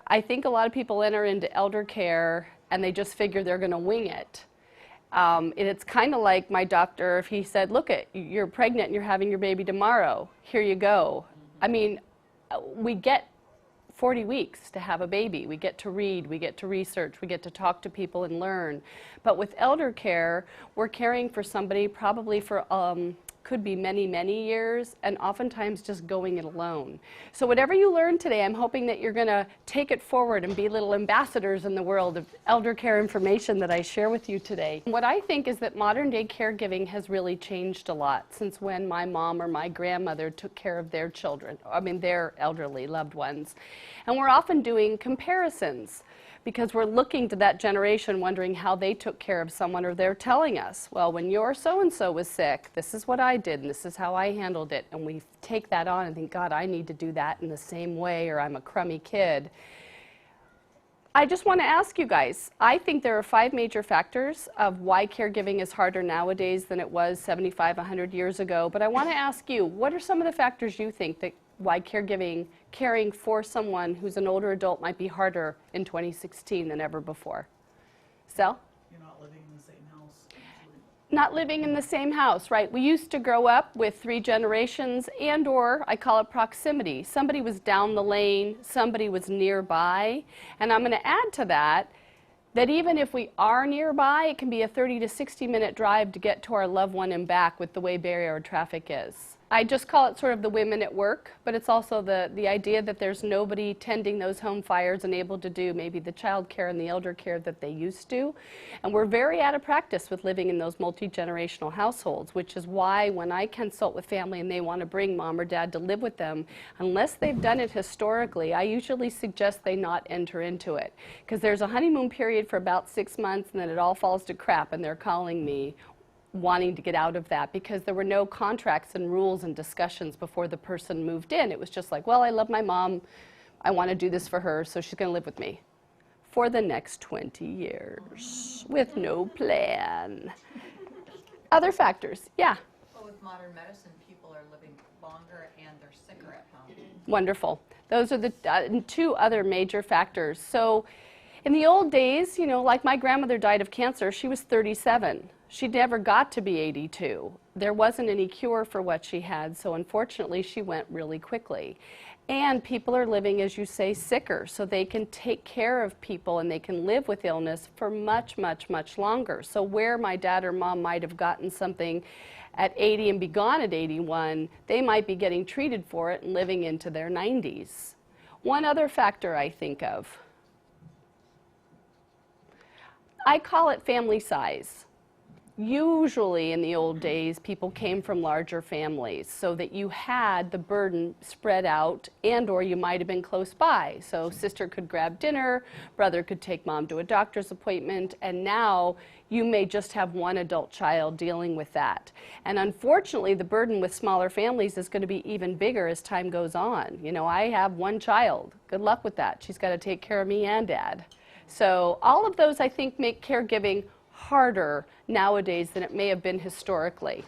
I think a lot of people enter into elder care and they just figure they're going to wing it. And it's kind of like my doctor, if he said, look, you're pregnant and you're having your baby tomorrow, here you go. I mean, we get 40 weeks to have a baby. We get to read, we get to research, we get to talk to people and learn. But with elder care, we're caring for somebody probably for could be many, many years, and oftentimes just going it alone. So whatever you learn today, I'm hoping that you're going to take it forward and be little ambassadors in the world of elder care information that I share with you today. What I think is that modern day caregiving has really changed a lot since when my mom or my grandmother took care of their children, I mean their elderly loved ones. And we're often doing comparisons, because we're looking to that generation wondering how they took care of someone, or they're telling us, well, when your so-and-so was sick, this is what I did and this is how I handled it. And we take that on and think, God, I need to do that in the same way, or I'm a crummy kid. I just want to ask you guys, I think there are 5 major factors of why caregiving is harder nowadays than it was 75, 100 years ago. But I want to ask you, what are some of the factors you think that why caring for someone who's an older adult might be harder in 2016 than ever before? Sel? You're not living in the same house. Not living in the same house, right? We used to grow up with 3 generations, and or I call it proximity. Somebody was down the lane, somebody was nearby, and I'm going to add to that that even if we are nearby, it can be a 30 to 60-minute drive to get to our loved one and back with the way Barry Road traffic is. I just call it sort of the women at work, but it's also the idea that there's nobody tending those home fires and able to do maybe the child care and the elder care that they used to. And we're very out of practice with living in those multi-generational households, which is why when I consult with family and they want to bring mom or dad to live with them, unless they've done it historically, I usually suggest they not enter into it. Because there's a honeymoon period for about 6 months and then it all falls to crap and they're calling me wanting to get out of that because there were no contracts and rules and discussions before the person moved in. It was just like, well, I love my mom, I want to do this for her, so she's going to live with me for the next 20 years with no plan. Other factors, yeah? Well, with modern medicine, people are living longer and they're sicker at home. Wonderful. Those are the 2 other major factors. So in the old days, you know, like my grandmother died of cancer, she was 37. She never got to be 82. There wasn't any cure for what she had, so unfortunately she went really quickly. And people are living, as you say, sicker, so they can take care of people and they can live with illness for much, much, much longer. So where my dad or mom might have gotten something at 80 and be gone at 81, they might be getting treated for it and living into their 90s. One other factor I think of, I call it family size. Usually in the old days, people came from larger families so that you had the burden spread out, and or you might have been close by. So sister could grab dinner, brother could take mom to a doctor's appointment, and now you may just have one adult child dealing with that. And unfortunately, the burden with smaller families is going to be even bigger as time goes on. You know, I have 1 child. Good luck with that. She's got to take care of me and dad. So all of those, I think, make caregiving harder nowadays than it may have been historically.